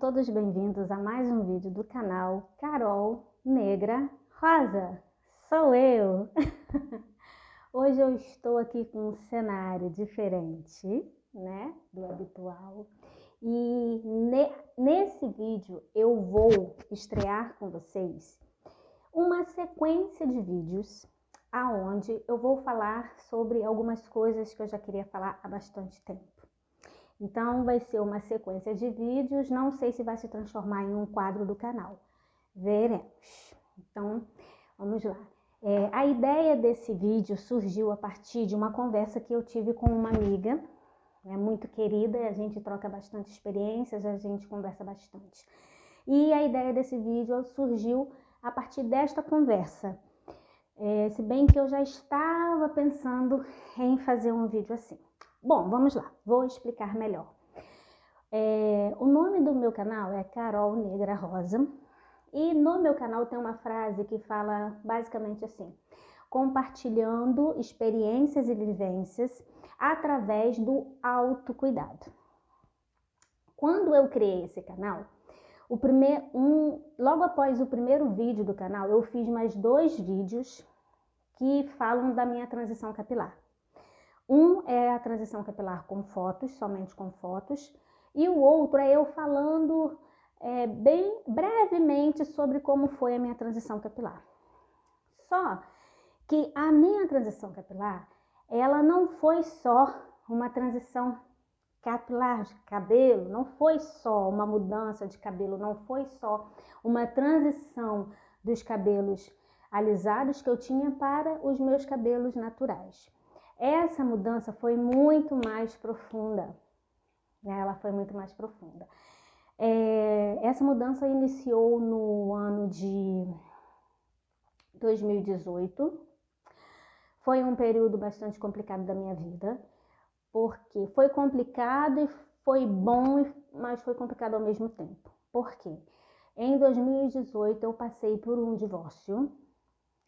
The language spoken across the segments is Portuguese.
todos bem-vindos a mais um vídeo do canal Carol Negra Rosa. Sou eu! Hoje eu estou aqui com um cenário diferente, né, do habitual. E nesse vídeo eu vou estrear com vocês uma sequência de vídeos aonde eu vou falar sobre algumas coisas que eu já queria falar há bastante tempo. Então vai ser uma sequência de vídeos, não sei se vai se transformar em um quadro do canal, veremos. Então vamos lá. A ideia desse vídeo surgiu a partir de uma conversa que eu tive com uma amiga, muito querida, a gente troca bastante experiências, a gente conversa bastante. E a ideia desse vídeo surgiu a partir desta conversa, se bem que eu já estava pensando em fazer um vídeo assim. Bom, vamos lá, vou explicar melhor. O nome do meu canal é Carol Negra Rosa e no meu canal tem uma frase que fala basicamente assim: compartilhando experiências e vivências através do autocuidado. Quando eu criei esse canal, logo após o primeiro vídeo do canal, eu fiz mais 2 vídeos que falam da minha transição capilar. Um é a transição capilar com fotos, somente com fotos, e o outro é eu falando bem brevemente sobre como foi a minha transição capilar. Só que a minha transição capilar, ela não foi só uma transição capilar de cabelo, não foi só uma mudança de cabelo, não foi só uma transição dos cabelos alisados que eu tinha para os meus cabelos naturais. Essa mudança foi muito mais profunda, ela foi muito mais profunda. Essa mudança iniciou no ano de 2018, foi um período bastante complicado da minha vida, porque foi complicado e foi bom, mas foi complicado ao mesmo tempo. Por quê? Em 2018 eu passei por um divórcio,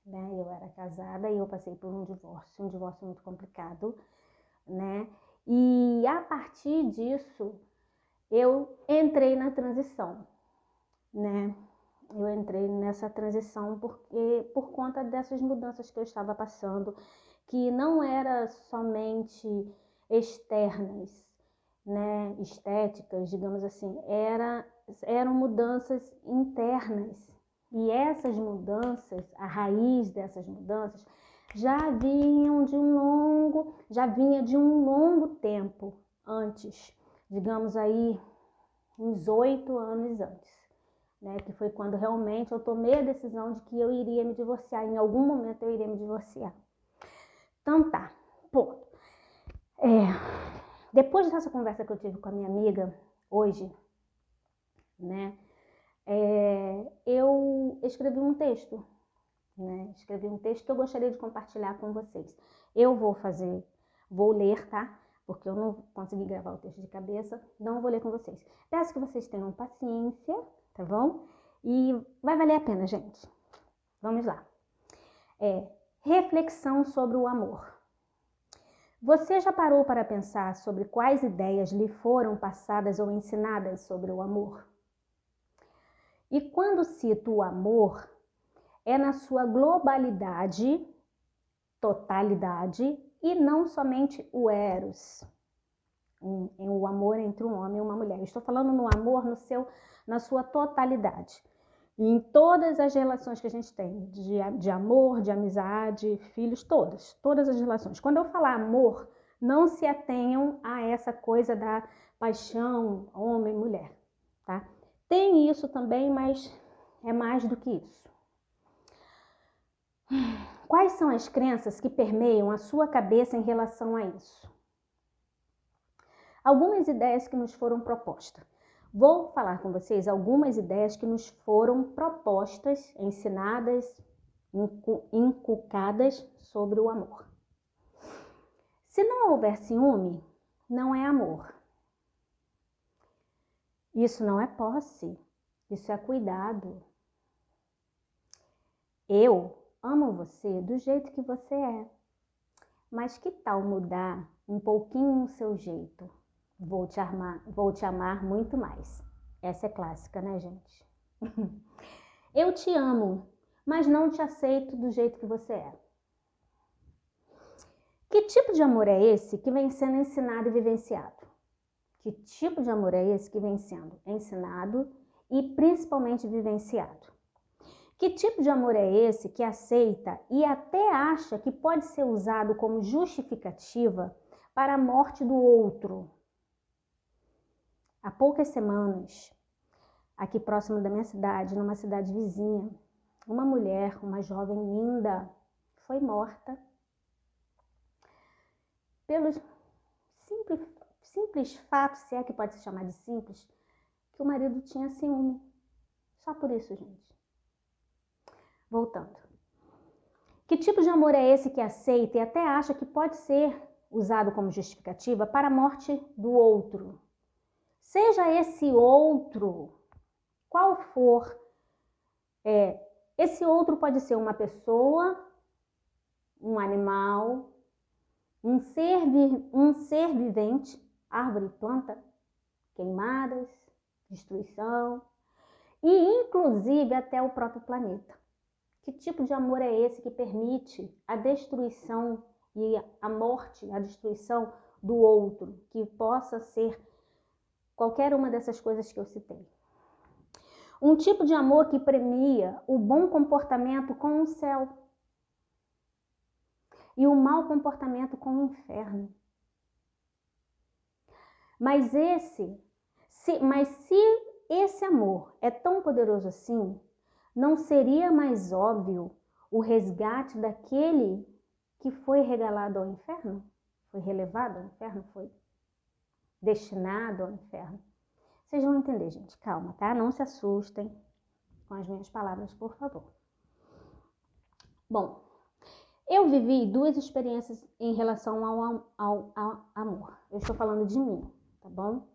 né? Eu era casada e eu passei por um divórcio muito complicado, né? E a partir disso eu entrei na transição, né? Eu entrei nessa transição por conta dessas mudanças que eu estava passando, que não era somente externas, né, estéticas, digamos assim, eram mudanças internas. E essas mudanças, a raiz dessas mudanças, já vinha de um longo tempo antes, digamos aí, uns 8 anos antes, né, que foi quando realmente eu tomei a decisão de que eu iria me divorciar, em algum momento eu iria me divorciar. Então tá, ponto. Depois dessa conversa que eu tive com a minha amiga hoje, né, eu escrevi um texto, né, que eu gostaria de compartilhar com vocês. Eu vou ler, tá? Porque eu não consegui gravar o texto de cabeça, não vou ler com vocês. Peço que vocês tenham paciência, tá bom? E vai valer a pena, gente. Vamos lá. Reflexão sobre o amor. Você já parou para pensar sobre quais ideias lhe foram passadas ou ensinadas sobre o amor? E quando cito o amor, é na sua globalidade, totalidade, e não somente o eros, o amor entre um homem e uma mulher. Eu estou falando no amor na sua totalidade. Em todas as relações que a gente tem, de amor, de amizade, filhos, todas as relações. Quando eu falar amor, não se atenham a essa coisa da paixão, homem, mulher, tá? Tem isso também, mas é mais do que isso. Quais são as crenças que permeiam a sua cabeça em relação a isso? Algumas ideias que nos foram propostas. Vou falar com vocês algumas ideias que nos foram propostas, ensinadas, inculcadas sobre o amor. Se não houver ciúme, não é amor. Isso não é posse, isso é cuidado. Eu amo você do jeito que você é, mas que tal mudar um pouquinho o seu jeito? Vou te amar muito mais. Essa é clássica, né, gente? Eu te amo, mas não te aceito do jeito que você é. Que tipo de amor é esse que vem sendo ensinado e vivenciado? Que tipo de amor é esse que vem sendo ensinado e principalmente vivenciado? Que tipo de amor é esse que aceita e até acha que pode ser usado como justificativa para a morte do outro? Há poucas semanas, aqui próximo da minha cidade, numa cidade vizinha, uma mulher, uma jovem linda, foi morta pelo simples fato, se é que pode se chamar de simples, que o marido tinha ciúme. Só por isso, gente. Voltando. Que tipo de amor é esse que aceita e até acha que pode ser usado como justificativa para a morte do outro? Seja esse outro, qual for, esse outro pode ser uma pessoa, um animal, um ser vivente, árvore, planta, queimadas, destruição e inclusive até o próprio planeta. Que tipo de amor é esse que permite a destruição e a morte, a destruição do outro, que possa ser qualquer uma dessas coisas que eu citei? Um tipo de amor que premia o bom comportamento com o céu e o mau comportamento com o inferno. Mas se esse amor é tão poderoso assim, não seria mais óbvio o resgate daquele que foi regalado ao inferno? Foi relevado ao inferno? Foi destinado ao inferno? Vocês vão entender, gente. Calma, tá? Não se assustem com as minhas palavras, por favor. Bom, eu vivi duas experiências em relação ao amor. Eu estou falando de mim, tá bom?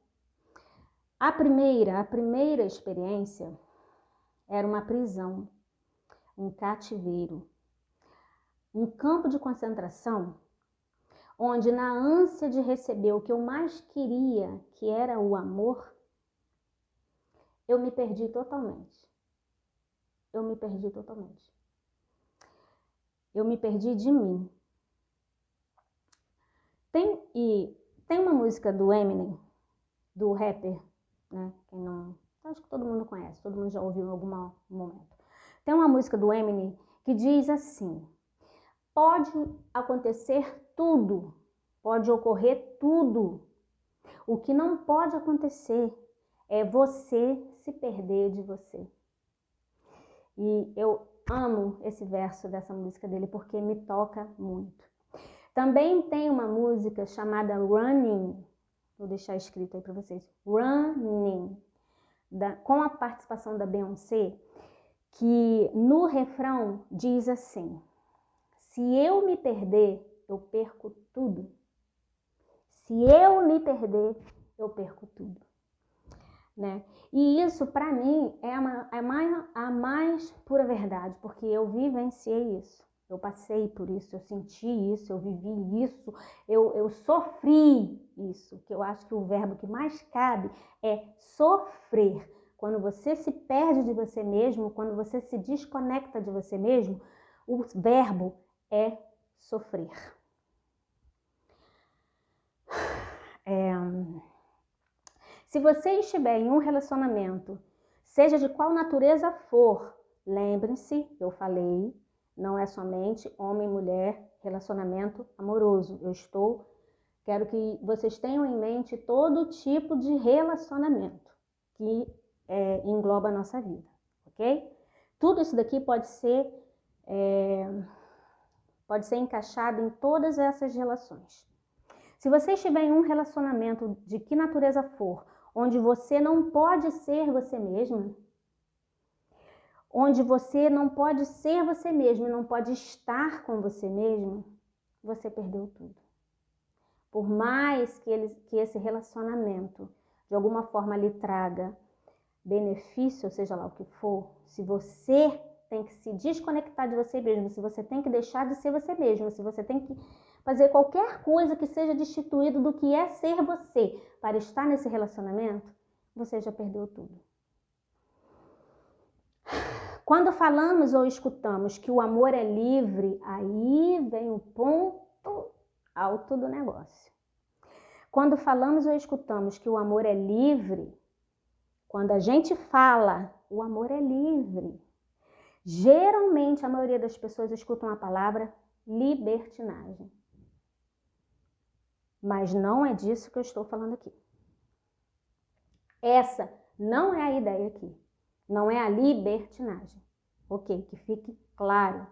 A primeira experiência era uma prisão, um cativeiro, um campo de concentração, onde na ânsia de receber o que eu mais queria, que era o amor, eu me perdi totalmente. Eu me perdi de mim. Tem uma música do Eminem, do rapper, né? Quem não, acho que todo mundo conhece, todo mundo já ouviu em algum momento. Tem uma música do Eminem que diz assim: pode acontecer tudo, pode ocorrer tudo. O que não pode acontecer é você se perder de você. E eu amo esse verso dessa música dele porque me toca muito. Também tem uma música chamada Running, vou deixar escrito aí para vocês, Running, com a participação da Beyoncé, que no refrão diz assim: se eu me perder, eu perco tudo. Se eu me perder, eu perco tudo. Né? E isso, para mim, é a mais pura verdade, porque eu vivenciei isso. Eu passei por isso, eu senti isso, eu vivi isso, eu sofri isso, que eu acho que o verbo que mais cabe é sofrer. Quando você se perde de você mesmo, quando você se desconecta de você mesmo, o verbo é sofrer. Se você estiver em um relacionamento, seja de qual natureza for, lembre-se, eu falei, não é somente homem e mulher, relacionamento amoroso. Quero que vocês tenham em mente todo tipo de relacionamento que engloba a nossa vida, ok? Tudo isso daqui pode ser encaixado em todas essas relações. Se você estiver em um relacionamento de que natureza for, onde você não pode ser você mesma, onde você não pode ser você mesmo e não pode estar com você mesmo, você perdeu tudo. Por mais que esse relacionamento de alguma forma lhe traga benefício, seja lá o que for, se você tem que se desconectar de você mesmo, se você tem que deixar de ser você mesmo, se você tem que fazer qualquer coisa que seja destituído do que é ser você para estar nesse relacionamento, você já perdeu tudo. Quando falamos ou escutamos que o amor é livre, aí vem o ponto alto do negócio. Quando falamos ou escutamos que o amor é livre, quando a gente fala, o amor é livre. Geralmente, a maioria das pessoas escutam a palavra libertinagem. Mas não é disso que eu estou falando aqui. Essa não é a ideia aqui. Não é a libertinagem. Ok? Que fique claro.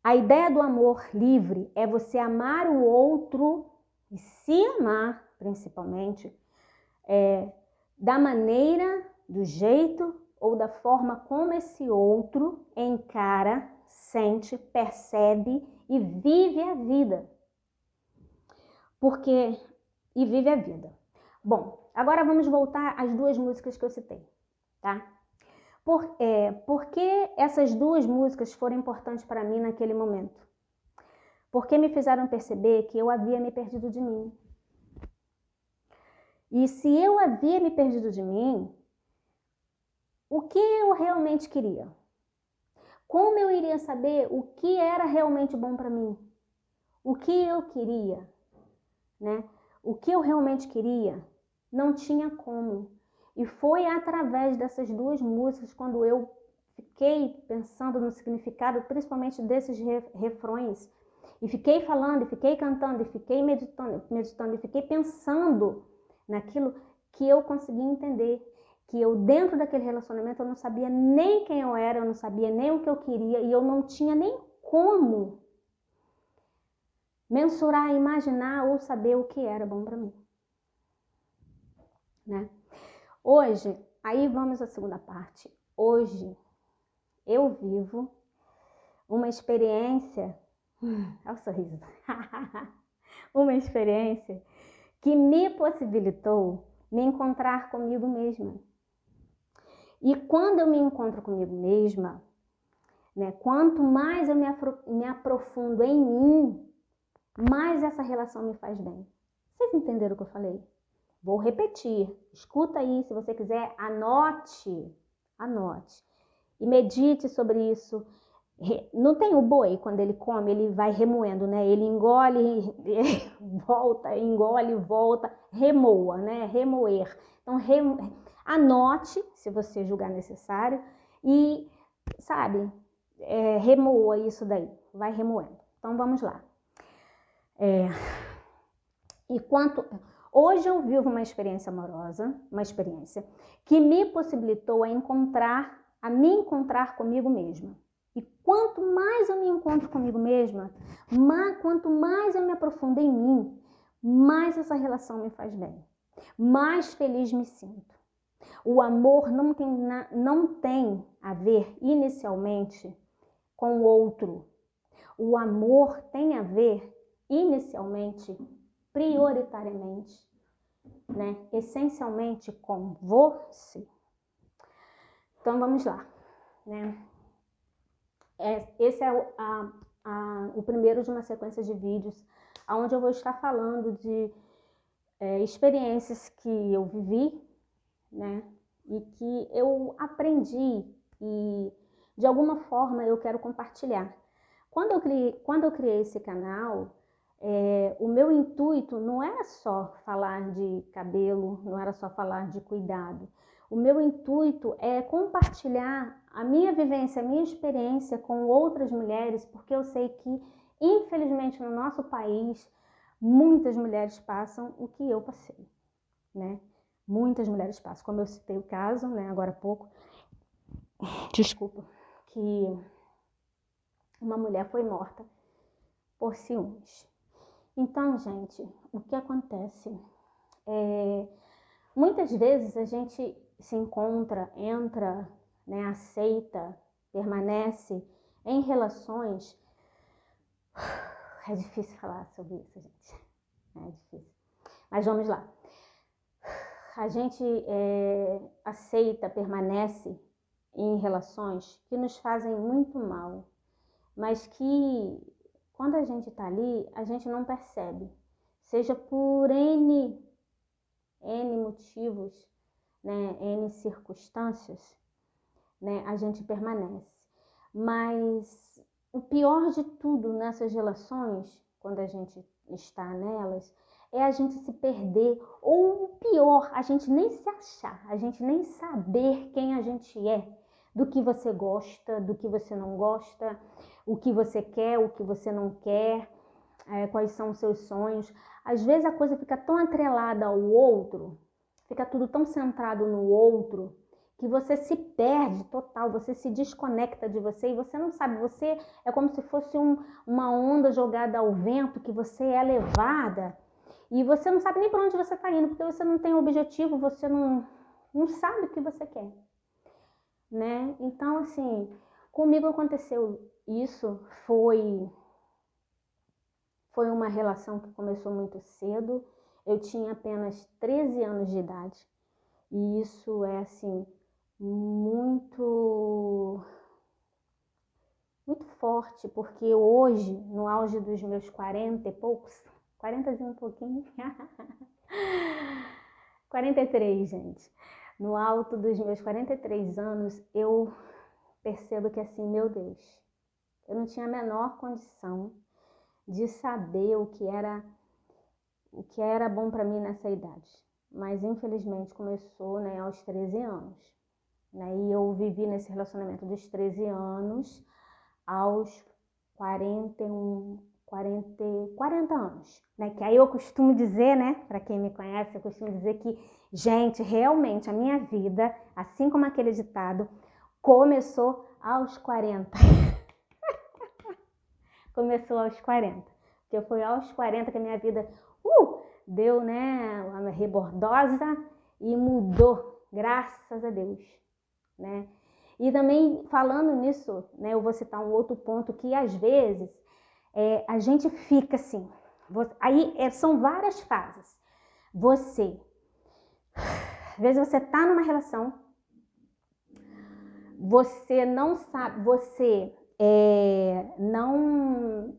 A ideia do amor livre é você amar o outro e se amar, principalmente, da maneira, do jeito ou da forma como esse outro encara, sente, percebe e vive a vida. E vive a vida. Bom, agora vamos voltar às duas músicas que eu citei, tá? Por que essas duas músicas foram importantes para mim naquele momento? Porque me fizeram perceber que eu havia me perdido de mim. E se eu havia me perdido de mim, o que eu realmente queria? Como eu iria saber o que era realmente bom para mim? O que eu queria, né? O que eu realmente queria, não tinha como. E foi através dessas duas músicas, quando eu fiquei pensando no significado, principalmente desses refrões, e fiquei falando, e fiquei cantando, e fiquei meditando, e fiquei pensando naquilo, que eu consegui entender que eu, dentro daquele relacionamento, eu não sabia nem quem eu era, eu não sabia nem o que eu queria, e eu não tinha nem como mensurar, imaginar ou saber o que era bom para mim, né? Hoje, aí vamos à segunda parte. Hoje, eu vivo uma experiência, olha o sorriso, uma experiência que me possibilitou me encontrar comigo mesma. E quando eu me encontro comigo mesma, né, quanto mais eu me aprofundo em mim, mais essa relação me faz bem. Vocês entenderam o que eu falei? Vou repetir, escuta aí, se você quiser, anote e medite sobre isso. Não tem o boi, quando ele come, ele vai remoendo, né? Ele engole, volta, remoa, né? Remoer. Então, anote, se você julgar necessário, e, sabe, remoa isso daí, vai remoendo. Então, vamos lá. Hoje eu vivo uma experiência amorosa, uma experiência que me possibilitou a me encontrar comigo mesma. E quanto mais eu me encontro comigo mesma, quanto mais eu me aprofundo em mim, mais essa relação me faz bem, mais feliz me sinto. O amor não tem a ver inicialmente com o outro. O amor tem a ver inicialmente, prioritariamente, né, essencialmente com você. Então vamos lá, né? Esse é o primeiro de uma sequência de vídeos onde eu vou estar falando de experiências que eu vivi, né, e que eu aprendi e de alguma forma eu quero compartilhar. Quando eu criei esse canal, o meu intuito não era só falar de cabelo, não era só falar de cuidado. O meu intuito é compartilhar a minha vivência, a minha experiência com outras mulheres, porque eu sei que, infelizmente, no nosso país, muitas mulheres passam o que eu passei, né? Muitas mulheres passam, como eu citei o caso, né, agora há pouco, desculpa, que uma mulher foi morta por ciúmes. Então, gente, o que acontece? Muitas vezes a gente se encontra, entra, né, aceita, permanece em relações. É difícil falar sobre isso, gente. É difícil. Mas vamos lá. A gente aceita, permanece em relações que nos fazem muito mal, mas que quando a gente tá ali, a gente não percebe. Seja por N N motivos, né, N circunstâncias, né, a gente permanece. Mas o pior de tudo nessas relações, quando a gente está nelas, é a gente se perder, ou o pior, a gente nem se achar, a gente nem saber quem a gente é, do que você gosta, do que você não gosta, o que você quer, o que você não quer, quais são os seus sonhos. Às vezes a coisa fica tão atrelada ao outro, fica tudo tão centrado no outro, que você se perde total, você se desconecta de você e você não sabe, você é como se fosse uma onda jogada ao vento, que você é levada e você não sabe nem para onde você está indo, porque você não tem objetivo, você não sabe o que você quer, né? Então, assim, comigo aconteceu isso, foi uma relação que começou muito cedo, eu tinha apenas 13 anos de idade, e isso é, assim, muito forte, porque hoje, no auge dos meus 40 e poucos, 40 e um pouquinho, 43, gente, no alto dos meus 43 anos, eu percebo que assim, meu Deus, eu não tinha a menor condição de saber o que era bom para mim nessa idade, mas infelizmente começou, né, aos 13 anos. E eu vivi nesse relacionamento dos 13 anos aos 40 anos, né? Que aí eu costumo dizer, né, para quem me conhece, eu costumo dizer que, gente, realmente a minha vida, assim como aquele ditado, começou aos 40. Começou aos 40. Porque foi aos 40 que a minha vida deu, né, uma rebordosa e mudou, graças a Deus, né? E também falando nisso, né, eu vou citar um outro ponto que às vezes a gente fica assim, aí são várias fases. Às vezes você tá numa relação, você não sabe, você num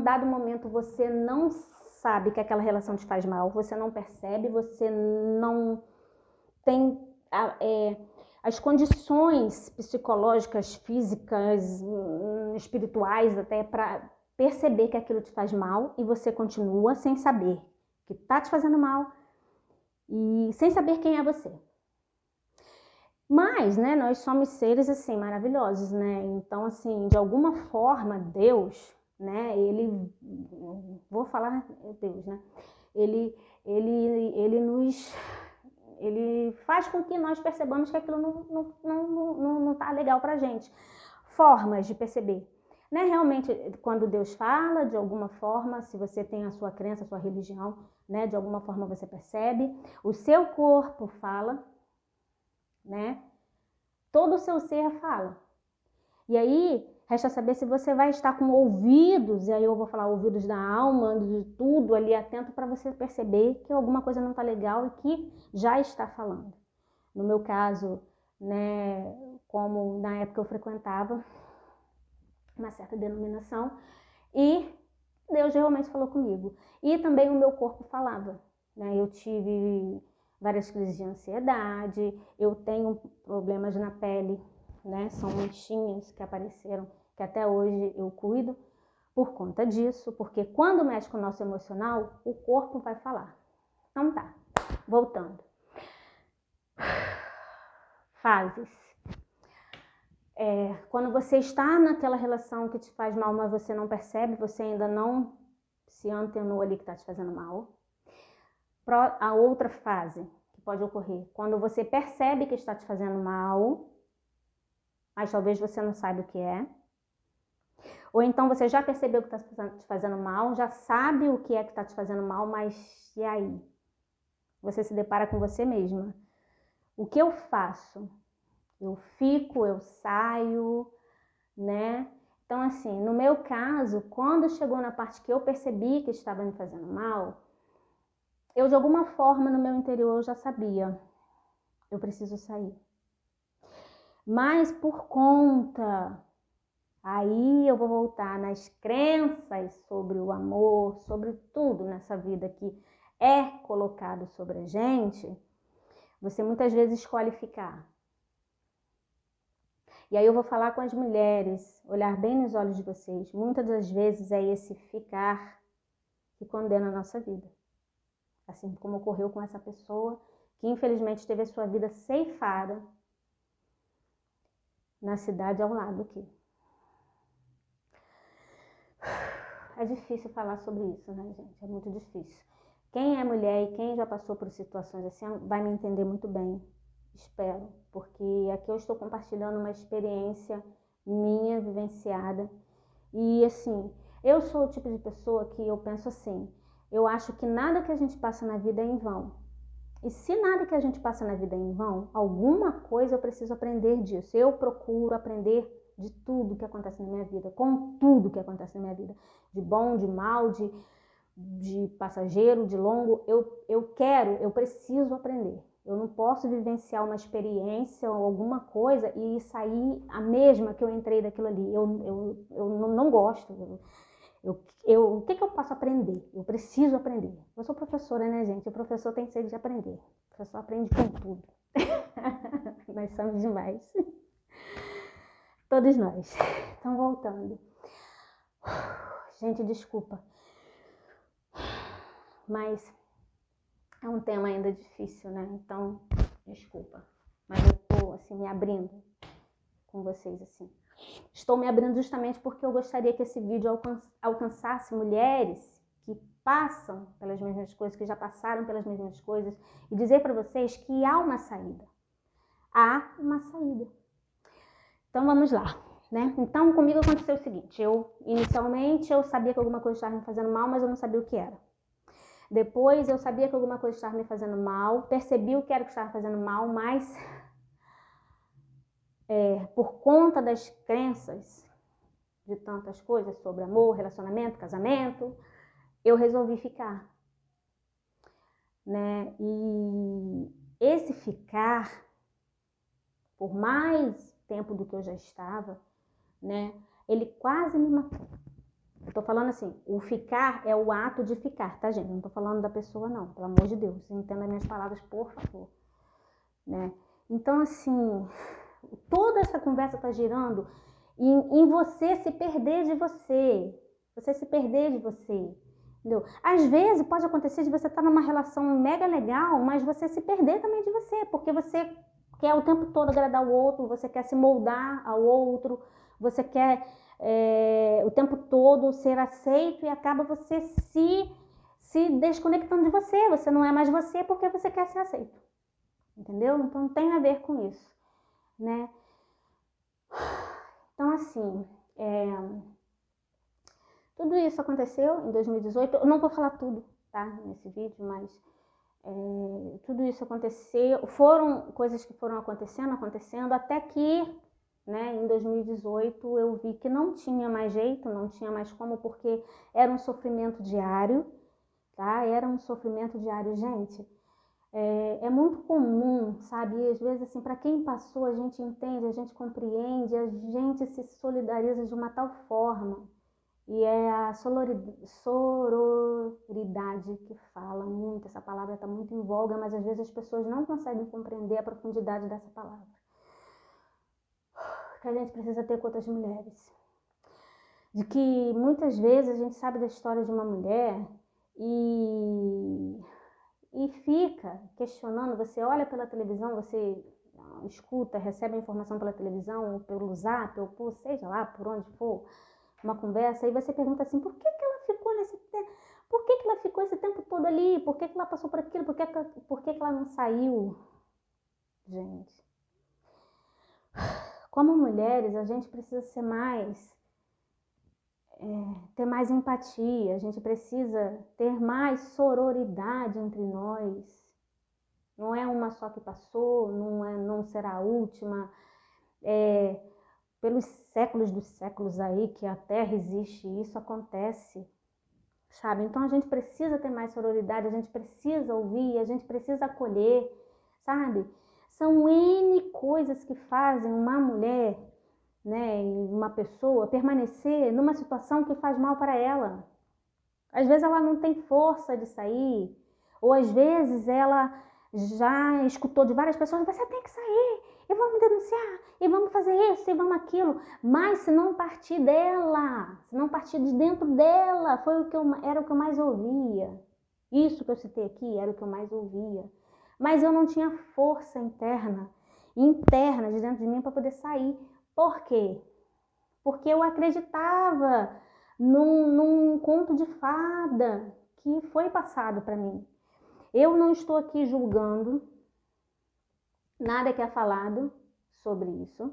dado momento você não sabe que aquela relação te faz mal, você não percebe, você não tem as condições psicológicas, físicas, espirituais até para perceber que aquilo te faz mal e você continua sem saber que tá te fazendo mal e sem saber quem é você. Mas, né, nós somos seres assim maravilhosos, né? Então, assim, de alguma forma Deus, né, vou falar Deus, né? Ele faz com que nós percebamos que aquilo não tá legal pra gente. Formas de perceber, né? Realmente, quando Deus fala, de alguma forma, se você tem a sua crença, a sua religião, né, de alguma forma você percebe. O seu corpo fala, né? Todo o seu ser fala. E aí, resta saber se você vai estar com ouvidos, e aí eu vou falar ouvidos da alma, de tudo ali atento para você perceber que alguma coisa não está legal e que já está falando. No meu caso, né, como na época eu frequentava uma certa denominação, e Deus realmente falou comigo. E também o meu corpo falava, né? Eu tive várias crises de ansiedade, eu tenho problemas na pele, né? São manchinhas que apareceram, que até hoje eu cuido por conta disso, porque quando mexe com o nosso emocional, o corpo vai falar. Então tá, voltando. Fases. Quando você está naquela relação que te faz mal, mas você não percebe, você ainda não se antenou ali que está te fazendo mal. A outra fase que pode ocorrer, quando você percebe que está te fazendo mal, mas talvez você não saiba o que é. Ou então você já percebeu que está te fazendo mal, já sabe o que é que está te fazendo mal, mas e aí? Você se depara com você mesma. O que eu faço? Eu fico, eu saio, né? Então, assim, no meu caso, quando chegou na parte que eu percebi que estava me fazendo mal, eu de alguma forma no meu interior eu já sabia, eu preciso sair. Mas por conta, aí eu vou voltar nas crenças sobre o amor, sobre tudo nessa vida que é colocado sobre a gente, você muitas vezes escolhe ficar. E aí eu vou falar com as mulheres, olhar bem nos olhos de vocês. Muitas das vezes é esse ficar que condena a nossa vida. Assim como ocorreu com essa pessoa que infelizmente teve a sua vida ceifada na cidade ao lado aqui. É difícil falar sobre isso, né, gente? É muito difícil. Quem é mulher e quem já passou por situações assim vai me entender muito bem, espero, porque aqui eu estou compartilhando uma experiência minha, vivenciada. E assim, eu sou o tipo de pessoa que eu penso assim, eu acho que nada que a gente passa na vida é em vão. E se nada que a gente passa na vida é em vão, alguma coisa eu preciso aprender disso. Eu procuro aprender de tudo que acontece na minha vida, com tudo que acontece na minha vida. De bom, de mal, de passageiro, de longo. Eu preciso aprender. Eu não posso vivenciar uma experiência ou alguma coisa e sair a mesma que eu entrei daquilo ali. Eu não gosto. O que eu posso aprender? Eu preciso aprender. Eu sou professora, né, gente? O professor tem sede de aprender. O professor aprende com tudo. Nós somos demais. Todos nós. Então, voltando. Gente, desculpa. Mas é um tema ainda difícil, né? Então, desculpa. Mas eu tô, assim, me abrindo com vocês, assim. Estou me abrindo justamente porque eu gostaria que esse vídeo alcançasse mulheres que passam pelas mesmas coisas, que já passaram pelas mesmas coisas, e dizer para vocês que há uma saída. Há uma saída. Então vamos lá, né? Então comigo aconteceu o seguinte, inicialmente eu sabia que alguma coisa estava me fazendo mal, mas eu não sabia o que era. Depois eu sabia que alguma coisa estava me fazendo mal, percebi o que era que estava fazendo mal, mas por conta das crenças de tantas coisas sobre amor, relacionamento, casamento, eu resolvi ficar, né? E esse ficar, por mais tempo do que eu já estava, né? Ele quase me matou. Eu tô falando assim, o ficar é o ato de ficar, tá, gente? Não tô falando da pessoa, não, pelo amor de Deus. Entenda minhas palavras, por favor, né? Então, assim, toda essa conversa tá girando em você se perder de você. Você se perder de você. Entendeu? Às vezes pode acontecer de você estar numa relação mega legal, mas você se perder também de você, porque você quer o tempo todo agradar o outro, você quer se moldar ao outro, você quer o tempo todo ser aceito e acaba você se desconectando de você. Você não é mais você porque você quer ser aceito. Entendeu? Então tem a ver com isso, né? Então assim, tudo isso aconteceu em 2018. Eu não vou falar tudo, tá, nesse vídeo, mas tudo isso aconteceu. Foram coisas que foram acontecendo, até que, né, em 2018 eu vi que não tinha mais jeito, não tinha mais como, porque era um sofrimento diário, tá? Era um sofrimento diário, gente. É muito comum, sabe? E às vezes, assim, para quem passou, a gente entende, a gente compreende, a gente se solidariza de uma tal forma. E é a sororidade que fala muito, essa palavra está muito em voga, mas às vezes as pessoas não conseguem compreender a profundidade dessa palavra. Que a gente precisa ter com outras mulheres. De que muitas vezes a gente sabe da história de uma mulher e fica questionando, você olha pela televisão, você escuta, recebe a informação pela televisão, ou pelo zap, ou por, seja lá, por onde for, uma conversa, e você pergunta assim, por que ela ficou nesse tempo? Por que ela ficou esse tempo todo ali? Por que ela passou por aquilo? Por que ela não saiu? Gente, como mulheres, a gente precisa ser mais, ter mais empatia, a gente precisa ter mais sororidade entre nós. Não é uma só que passou, não será a última. Pelos séculos dos séculos aí que a Terra existe, isso acontece, sabe? Então a gente precisa ter mais sororidade, a gente precisa ouvir, a gente precisa acolher, sabe? São N coisas que fazem uma mulher, né, uma pessoa permanecer numa situação que faz mal para ela. Às vezes ela não tem força de sair, Ou às vezes ela já escutou de várias pessoas, você tem que sair, e vamos denunciar, e vamos fazer isso, e vamos aquilo. Mas se não partir dela, se não partir de dentro dela, era o que eu mais ouvia. Isso que eu citei aqui era o que eu mais ouvia. Mas eu não tinha força interna de dentro de mim para poder sair. Por quê? Porque eu acreditava num conto de fada que foi passado para mim. Eu não estou aqui julgando nada que é falado sobre isso,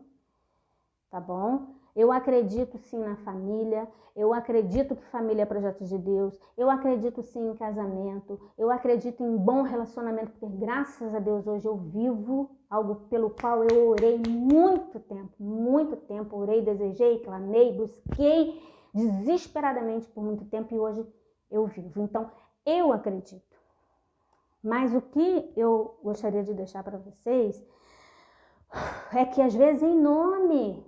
tá bom? Eu acredito sim na família, eu acredito que família é projeto de Deus, eu acredito sim em casamento, eu acredito em bom relacionamento, porque graças a Deus hoje eu vivo algo pelo qual eu orei muito tempo, orei, desejei, clamei, busquei desesperadamente por muito tempo e hoje eu vivo. Então, eu acredito. Mas o que eu gostaria de deixar para vocês é que às vezes em nome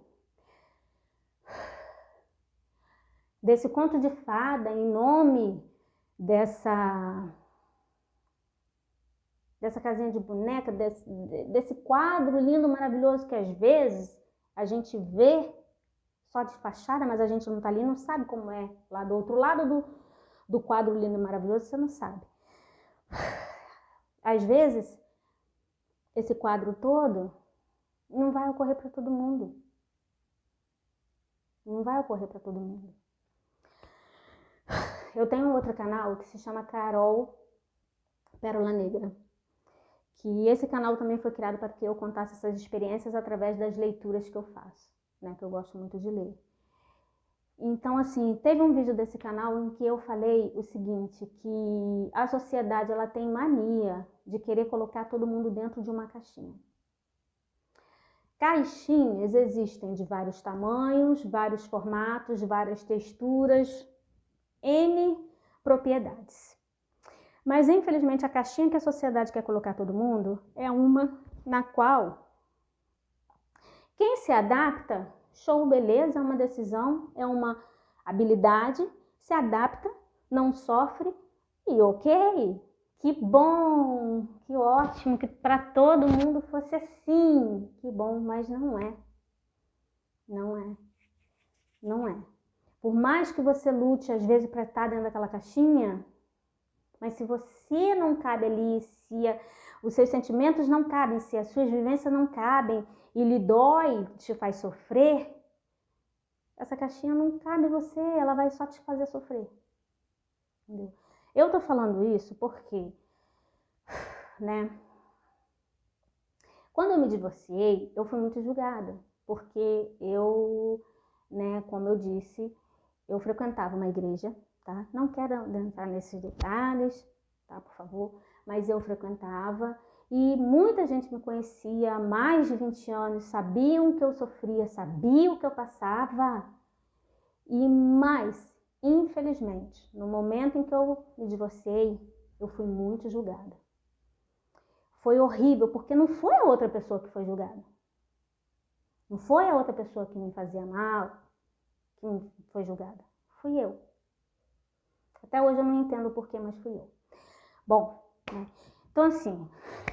desse conto de fada, em nome dessa casinha de boneca, desse quadro lindo, maravilhoso que às vezes a gente vê só de fachada, mas a gente não tá ali, não sabe como é lá do outro lado do quadro lindo e maravilhoso, você não sabe. Às vezes, esse quadro todo não vai ocorrer para todo mundo. Não vai ocorrer para todo mundo. Eu tenho um outro canal que se chama Carol Pérola Negra. Que esse canal também foi criado para que eu contasse essas experiências através das leituras que eu faço, né? Que eu gosto muito de ler. Então, assim, teve um vídeo desse canal em que eu falei o seguinte, que a sociedade ela tem mania de querer colocar todo mundo dentro de uma caixinha. Caixinhas existem de vários tamanhos, vários formatos, várias texturas, N propriedades. Mas, infelizmente, a caixinha que a sociedade quer colocar todo mundo é uma na qual quem se adapta, show, beleza, é uma decisão, é uma habilidade, se adapta, não sofre e ok, que bom, que ótimo, que para todo mundo fosse assim, que bom, mas não é. Não é. Não é. Por mais que você lute, às vezes, para estar dentro daquela caixinha, mas se você não cabe ali, se os seus sentimentos não cabem, se as suas vivências não cabem e lhe dói, te faz sofrer, essa caixinha não cabe você, ela vai só te fazer sofrer. Entendeu? Eu tô falando isso porque, né? Quando eu me divorciei, eu fui muito julgada, porque eu, né, como eu disse, eu frequentava uma igreja, tá? Não quero entrar nesses detalhes, tá, por favor, mas eu frequentava e muita gente me conhecia há mais de 20 anos, sabiam que eu sofria, sabiam o que eu passava e mais, infelizmente, no momento em que eu me divorciei, eu fui muito julgada. Foi horrível, porque não foi a outra pessoa que foi julgada. Não foi a outra pessoa que me fazia mal, que foi julgada. Fui eu. Até hoje eu não entendo o porquê, mas fui eu. Bom, né? Então assim,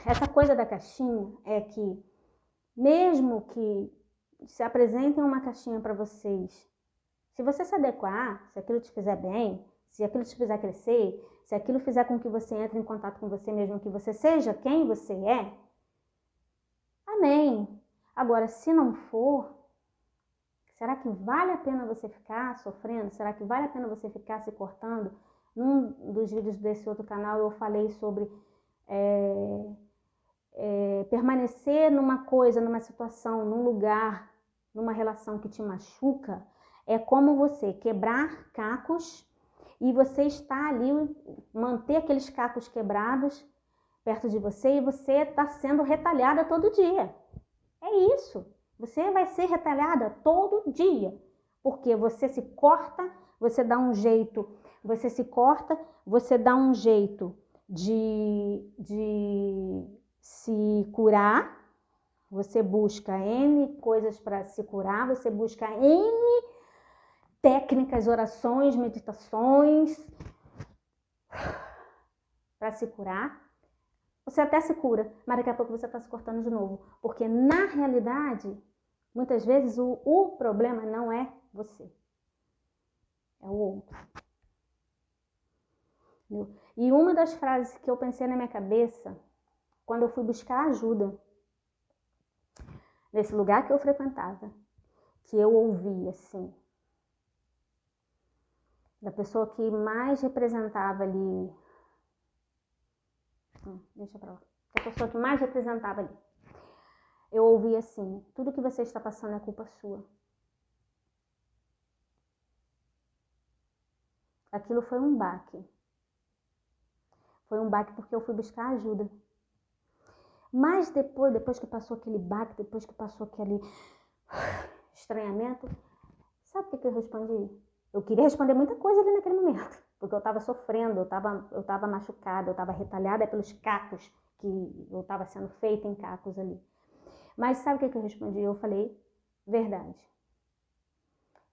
essa coisa da caixinha é que, mesmo que se apresentem uma caixinha para vocês, se você se adequar, se aquilo te fizer bem, se aquilo te fizer crescer, se aquilo fizer com que você entre em contato com você mesmo, que você seja quem você é, amém. Agora, se não for, será que vale a pena você ficar sofrendo? Será que vale a pena você ficar se cortando? Num dos vídeos desse outro canal eu falei sobre permanecer numa coisa, numa situação, num lugar, numa relação que te machuca, é como você quebrar cacos e você está ali, manter aqueles cacos quebrados perto de você e você está sendo retalhada todo dia. É isso. Você vai ser retalhada todo dia. Porque você se corta, você dá um jeito, você se corta, você dá um jeito de se curar, você busca N coisas para se curar, você busca N técnicas, orações, meditações, para se curar, você até se cura, mas daqui a pouco você está se cortando de novo. Porque na realidade, muitas vezes o problema não é você, é o outro. Entendeu? E uma das frases que eu pensei na minha cabeça, quando eu fui buscar ajuda, nesse lugar que eu frequentava, que eu ouvi assim, da pessoa que mais representava ali, deixa pra lá, a pessoa que mais representava ali, eu ouvi assim: tudo que você está passando é culpa sua. Aquilo foi um baque. Foi um baque porque eu fui buscar ajuda. Mas depois que passou aquele baque, depois que passou aquele estranhamento, sabe o que eu respondi? Eu queria responder muita coisa ali naquele momento, porque eu estava sofrendo, eu estava machucada, eu estava retalhada pelos cacos que eu estava sendo feita em cacos ali. Mas sabe o que eu respondi? Eu falei: verdade.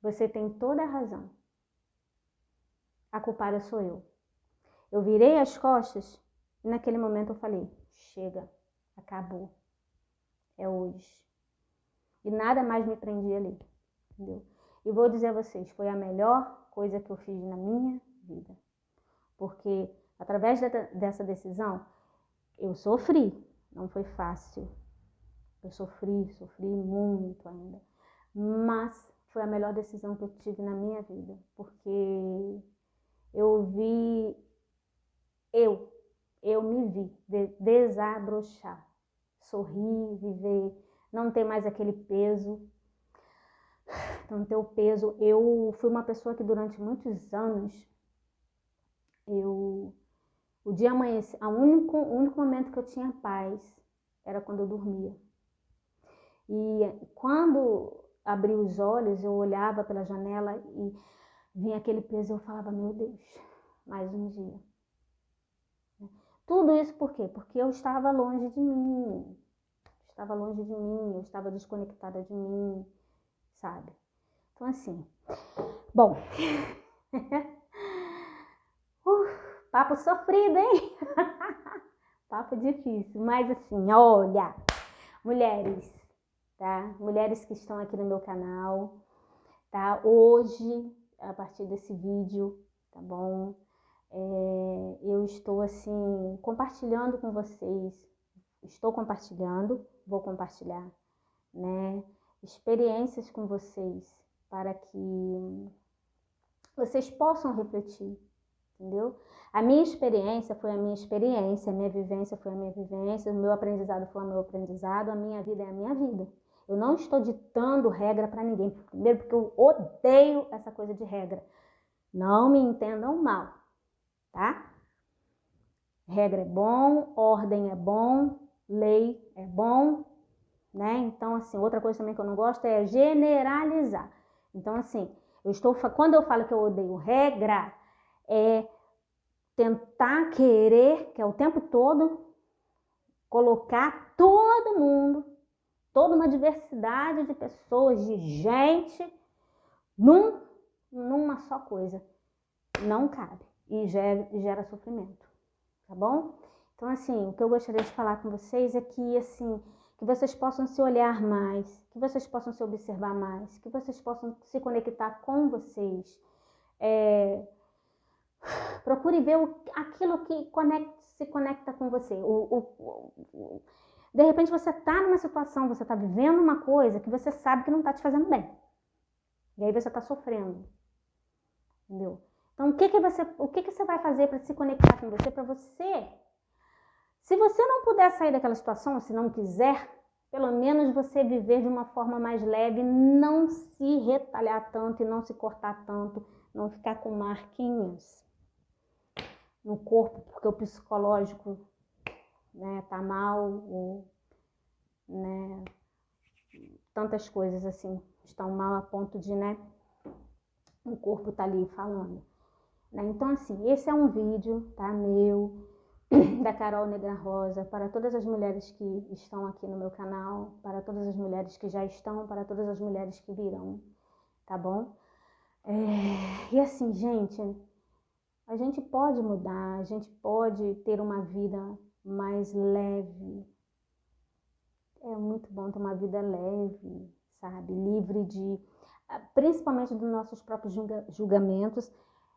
Você tem toda a razão. A culpada sou eu. Eu virei as costas e naquele momento eu falei: chega, acabou. É hoje. E nada mais me prendia ali, entendeu? E vou dizer a vocês, foi a melhor coisa que eu fiz na minha vida. Porque através dessa decisão, eu sofri. Não foi fácil. Eu sofri muito ainda. Mas foi a melhor decisão que eu tive na minha vida. Porque eu vi, eu me vi desabrochar. Sorrir, viver, não ter mais aquele peso. Não ter o peso. Eu fui uma pessoa que durante muitos anos, o dia amanhecer, o único momento que eu tinha paz era quando eu dormia. E quando abri os olhos, eu olhava pela janela e vinha aquele peso, eu falava: meu Deus, mais um dia. Tudo isso por quê? Porque eu estava longe de mim. Estava longe de mim, eu estava desconectada de mim, sabe? Então assim, bom, papo sofrido, hein? Papo difícil, mas assim, olha, mulheres, tá? Mulheres que estão aqui no meu canal, tá? Hoje, a partir desse vídeo, tá bom? Eu estou assim, compartilhando com vocês, vou compartilhar, né? Experiências com vocês, para que vocês possam refletir, entendeu? A minha experiência foi a minha experiência, a minha vivência foi a minha vivência, o meu aprendizado foi o meu aprendizado, a minha vida é a minha vida. Eu não estou ditando regra para ninguém, primeiro porque eu odeio essa coisa de regra. Não me entendam mal, tá? Regra é bom, ordem é bom, lei é bom, né? Então, assim, outra coisa também que eu não gosto é generalizar. Então, assim, quando eu falo que eu odeio regra, é tentar querer, que é o tempo todo, colocar todo mundo, toda uma diversidade de pessoas, de gente, numa só coisa. Não cabe e gera sofrimento, tá bom? Então, assim, o que eu gostaria de falar com vocês é que, assim, que vocês possam se olhar mais, que vocês possam se observar mais, que vocês possam se conectar com vocês. Procure ver aquilo que se conecta com você. De repente você está numa situação, você está vivendo uma coisa que você sabe que não está te fazendo bem. E aí você está sofrendo. Entendeu? Então, o que você vai fazer para se conectar com você, para você... Se você não puder sair daquela situação, se não quiser, pelo menos você viver de uma forma mais leve, não se retalhar tanto e não se cortar tanto, não ficar com marquinhas no corpo, porque o psicológico, né, tá mal, ou, né, tantas coisas assim estão mal a ponto de, né, o corpo tá ali falando, né? Então, assim, esse é um vídeo, tá, meu, da Carol Negra Rosa, para todas as mulheres que estão aqui no meu canal, para todas as mulheres que já estão, para todas as mulheres que virão, tá bom? E assim, gente, A gente pode mudar, a gente pode ter uma vida mais leve. É muito bom ter uma vida leve, sabe? Livre de, principalmente dos nossos próprios julgamentos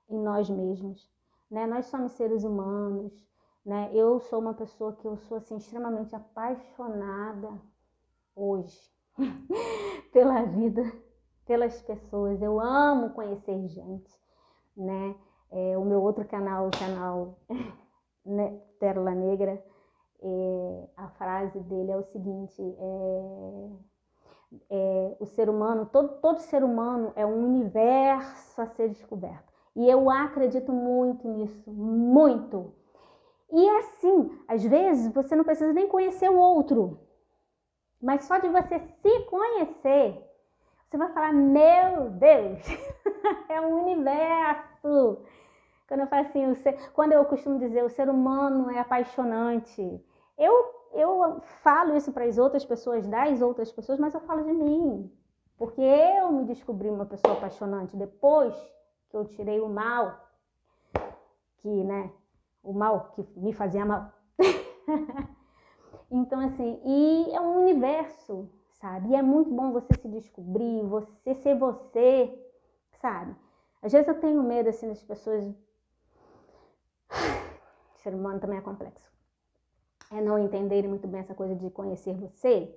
em nós mesmos, né? Nós somos seres humanos, né? Eu sou uma pessoa que eu sou assim extremamente apaixonada hoje pela vida, pelas pessoas. Eu amo conhecer gente, né? O meu outro canal, o canal né, Pérola Negra, a frase dele é o seguinte: o ser humano, todo ser humano é um universo a ser descoberto. E eu acredito muito nisso, muito. E assim, às vezes você não precisa nem conhecer o outro, mas só de você se conhecer, você vai falar, meu Deus, é um universo. Quando eu falo assim, quando eu costumo dizer, o ser humano é apaixonante, eu falo isso para as outras pessoas, das outras pessoas, mas eu falo de mim. Porque eu me descobri uma pessoa apaixonante depois que eu tirei o mal, o mal que me fazia mal. Então, assim, e é um universo, sabe? E é muito bom você se descobrir, você ser você, sabe? Às vezes eu tenho medo, assim, das pessoas... O ser humano também é complexo. É não entenderem muito bem essa coisa de conhecer você.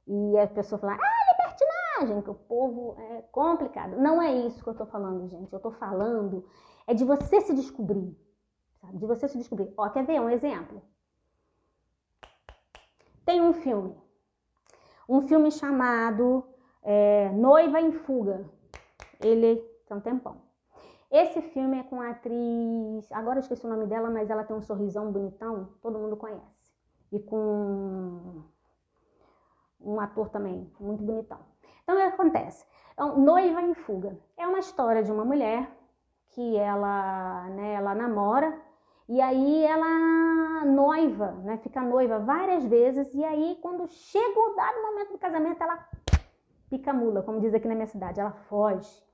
E a pessoa falar, libertinagem, que o povo é complicado. Não é isso que eu tô falando, gente. Eu tô falando é de você se descobrir, sabe? De você se descobrir. Ó, quer ver um exemplo? Tem um filme chamado Noiva em Fuga. Ele tem um tempão. Esse filme é com a atriz, agora eu esqueci o nome dela, mas ela tem um sorrisão bonitão, todo mundo conhece. E com um ator também, muito bonitão. Então, o que acontece? Então, Noiva em Fuga. É uma história de uma mulher que ela namora, e aí ela noiva, né? Fica noiva várias vezes, e aí quando chega o dado momento do casamento, ela pica a mula, como diz aqui na minha cidade, ela foge.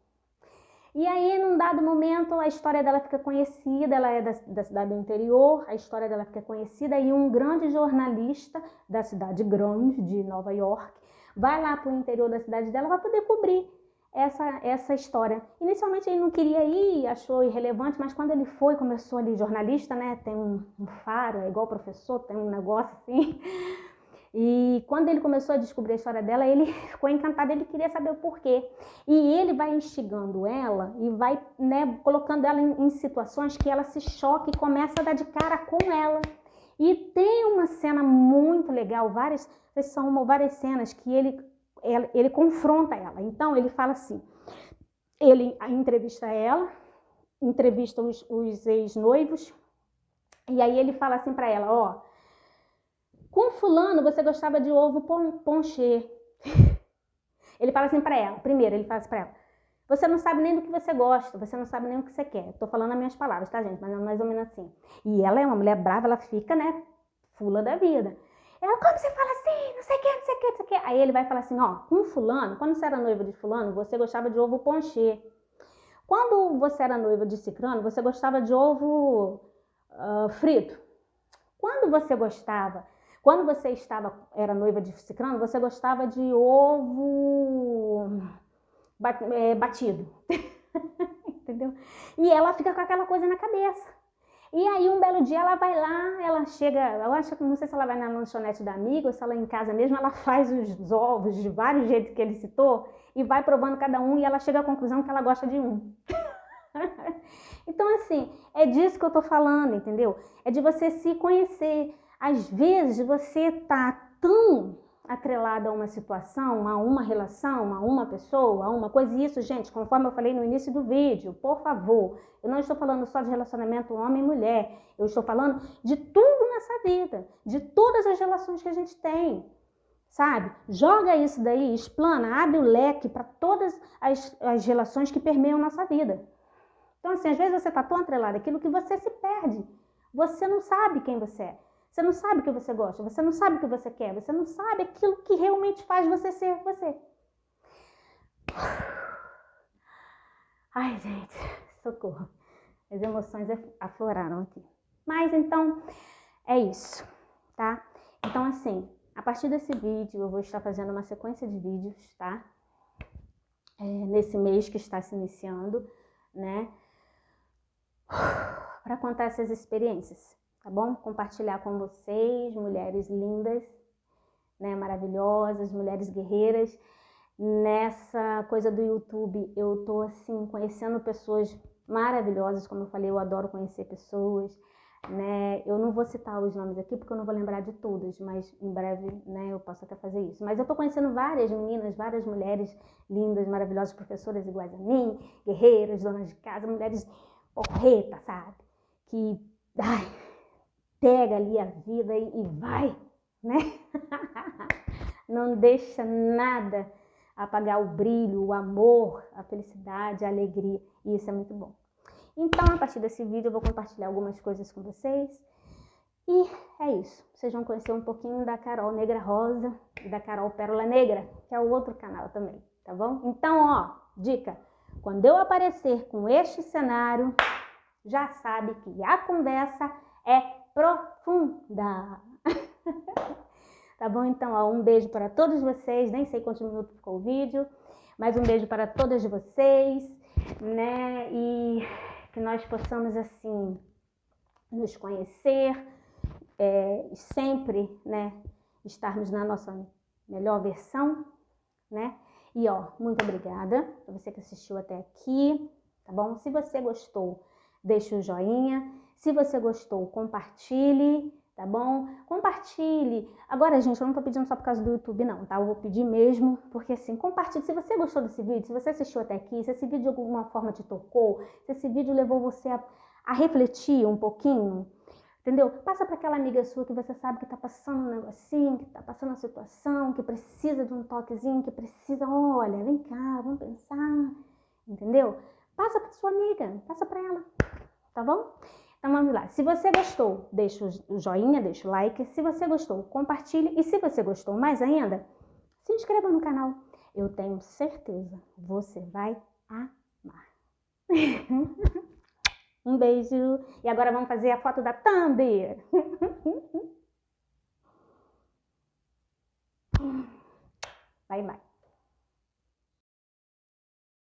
E aí, num dado momento, a história dela fica conhecida, ela é da cidade do interior, a história dela fica conhecida e um grande jornalista da cidade grande, de Nova York, vai lá para o interior da cidade dela para poder cobrir essa história. Inicialmente ele não queria ir, achou irrelevante, mas quando ele foi, começou ali, jornalista, né, tem um faro, é igual professor, tem um negócio assim... E quando ele começou a descobrir a história dela, ele ficou encantado, ele queria saber o porquê. E ele vai instigando ela e vai, né, colocando ela em situações que ela se choca e começa a dar de cara com ela. E tem uma cena muito legal, várias cenas que ele confronta ela. Então ele fala assim, ele entrevista ela, entrevista os ex-noivos, e aí ele fala assim para ela, ó, com fulano você gostava de ovo ponchê. Ele fala assim pra ela, primeiro ele fala assim pra ela, você não sabe nem do que você gosta, você não sabe nem o que você quer. Tô falando as minhas palavras, tá, gente? Mas é mais ou menos assim. E ela é uma mulher brava, ela fica, né, fula da vida. Ela, como você fala assim? Não sei o que, não sei o que, não sei o que. Aí ele vai falar assim, ó, com fulano, quando você era noiva de fulano, você gostava de ovo ponchê. Quando você era noiva de cicrano, você gostava de ovo frito. Quando você era noiva de cicrano, você gostava de ovo batido. Entendeu? E ela fica com aquela coisa na cabeça. E aí um belo dia ela vai lá, ela chega, eu acho que não sei se ela vai na lanchonete da amiga ou se ela em casa mesmo, ela faz os ovos de vários jeitos que ele citou e vai provando cada um e ela chega à conclusão que ela gosta de um. Então assim, é disso que eu tô falando, entendeu? É de você se conhecer. Às vezes você tá tão atrelado a uma situação, a uma relação, a uma pessoa, a uma coisa. E isso, gente, conforme eu falei no início do vídeo, por favor, eu não estou falando só de relacionamento homem e mulher, eu estou falando de tudo nessa vida, de todas as relações que a gente tem, sabe? Joga isso daí, explana, abre o leque para todas as relações que permeiam nossa vida. Então, assim, às vezes você está tão atrelado àquilo que você se perde, você não sabe quem você é. Você não sabe o que você gosta, você não sabe o que você quer, você não sabe aquilo que realmente faz você ser você. Ai, gente, socorro. As emoções afloraram aqui. Mas então, é isso, tá? Então, assim, a partir desse vídeo, eu vou estar fazendo uma sequência de vídeos, tá? Nesse mês que está se iniciando, né? Para contar essas experiências, tá bom? Compartilhar com vocês, mulheres lindas, né? Maravilhosas, mulheres guerreiras. Nessa coisa do YouTube, eu tô, assim, conhecendo pessoas maravilhosas, como eu falei, eu adoro conhecer pessoas, né? Eu não vou citar os nomes aqui porque eu não vou lembrar de todos, mas em breve, né, eu posso até fazer isso. Mas eu tô conhecendo várias meninas, várias mulheres lindas, maravilhosas, professoras iguais a mim, guerreiras, donas de casa, mulheres porreta, sabe? Que, ai, pega ali a vida e vai, né? Não deixa nada apagar o brilho, o amor, a felicidade, a alegria. E isso é muito bom. Então, a partir desse vídeo, eu vou compartilhar algumas coisas com vocês. E é isso. Vocês vão conhecer um pouquinho da Carol Negra Rosa e da Carol Pérola Negra, que é o outro canal também, tá bom? Então, ó, dica. Quando eu aparecer com este cenário, já sabe que a conversa é profunda. Tá bom? Então, ó, um beijo para todos vocês. Nem sei quantos minutos ficou o vídeo, mas um beijo para todas vocês, né? E que nós possamos, assim, nos conhecer, sempre, né? Estarmos na nossa melhor versão, né? E, ó, muito obrigada para você que assistiu até aqui, tá bom? Se você gostou, deixa o joinha. Se você gostou, compartilhe, tá bom? Compartilhe. Agora, gente, eu não tô pedindo só por causa do YouTube, não, tá? Eu vou pedir mesmo, porque assim, compartilhe. Se você gostou desse vídeo, se você assistiu até aqui, se esse vídeo de alguma forma te tocou, se esse vídeo levou você a refletir um pouquinho, entendeu? Passa para aquela amiga sua que você sabe que tá passando um negocinho, que tá passando uma situação, que precisa de um toquezinho, que precisa, olha, vem cá, vamos pensar, entendeu? Passa para sua amiga, passa para ela, tá bom? Então vamos lá. Se você gostou, deixa o joinha, deixa o like. Se você gostou, compartilhe. E se você gostou mais ainda, se inscreva no canal. Eu tenho certeza, você vai amar. Um beijo. E agora vamos fazer a foto da thumb. Bye, bye.